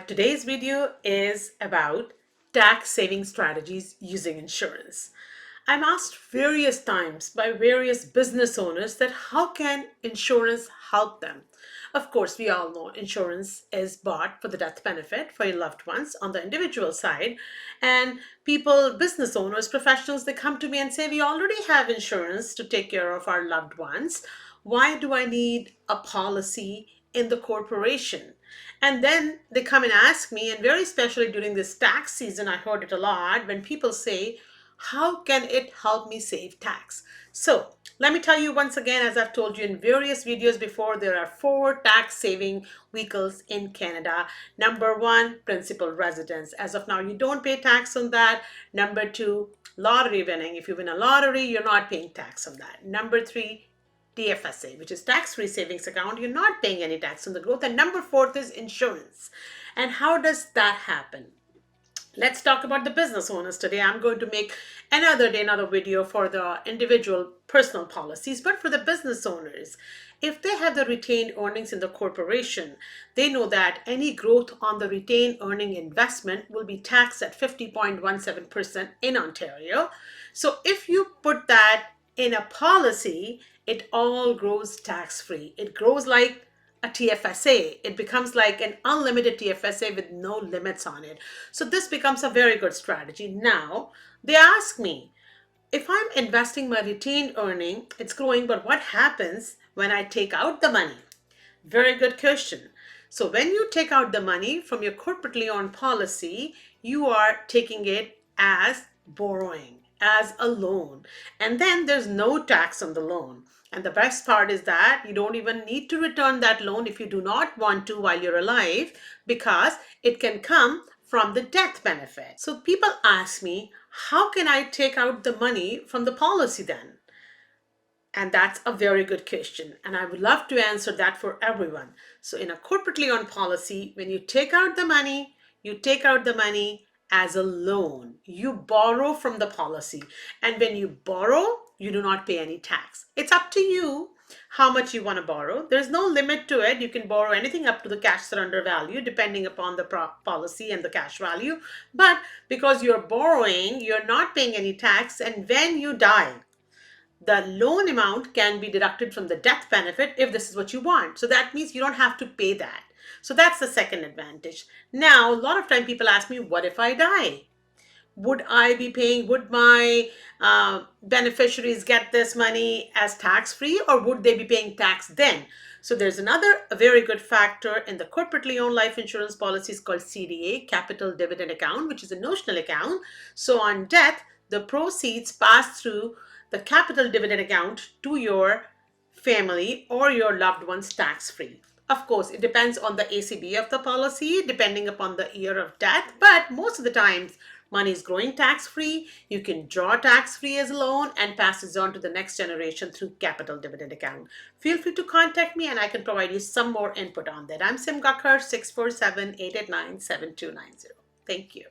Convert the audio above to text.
Today's video is about tax saving strategies using insurance. I'm asked various times by various business owners that how can insurance help them? Of course, we all know insurance is bought for the death benefit for your loved ones on the individual side. And people, business owners, professionals, they come to me and say, we already have insurance to take care of our loved ones. Why do I need a policy in the corporation? And then they come and ask me, and very especially during this tax season, I heard it a lot when people say, how can it help me save tax? So let me tell you once again, as I've told you in various videos before, there are 4 tax-saving vehicles in Canada. Number 1, principal residence. As of now, you don't pay tax on that. Number 2, lottery winning. If you win a lottery, you're not paying tax on that. Number 3, TFSA, which is tax-free savings account. You're not paying any tax on the growth. And number 4 is insurance. And how does that happen? Let's talk about the business owners today. I'm going to make another video for the individual personal policies, but for the business owners, if they have the retained earnings in the corporation, they know that any growth on the retained earning investment will be taxed at 50.17% in Ontario. So if you put that in a policy, it all grows tax-free. It grows like a TFSA. It becomes like an unlimited TFSA with no limits on it. So this becomes a very good strategy. Now, they ask me, if I'm investing my retained earning, it's growing, but what happens when I take out the money? Very good question. So when you take out the money from your corporately owned policy, you are taking it as borrowing, as a loan. And then there's no tax on the loan. And the best part is that you don't even need to return that loan if you do not want to while you're alive, because it can come from the death benefit. So people ask me, how can I take out the money from the policy then? And that's a very good question. And I would love to answer that for everyone. So in a corporately owned policy, when you take out the money, you take out the money as a loan. You borrow from the policy. And when you borrow, you do not pay any tax. It's up to you how much you want to borrow. There's no limit to it. You can borrow anything up to the cash surrender value, depending upon the policy and the cash value. But because you're borrowing, you're not paying any tax. And when you die, the loan amount can be deducted from the death benefit if this is what you want. So that means you don't have to pay that. So that's the second advantage. Now, a lot of time people ask me, what if I die? Would my beneficiaries get this money as tax-free, or would they be paying tax then? So there's a very good factor in the corporately owned life insurance policies called CDA, Capital Dividend Account, which is a notional account. So on death, the proceeds pass through the capital dividend account to your family or your loved ones tax-free. Of course, it depends on the ACB of the policy, depending upon the year of death, but most of the times, money is growing tax-free. You can draw tax-free as a loan and pass it on to the next generation through capital dividend account. Feel free to contact me and I can provide you some more input on that. I'm Sim Gakhar, 647-889-7290. Thank you.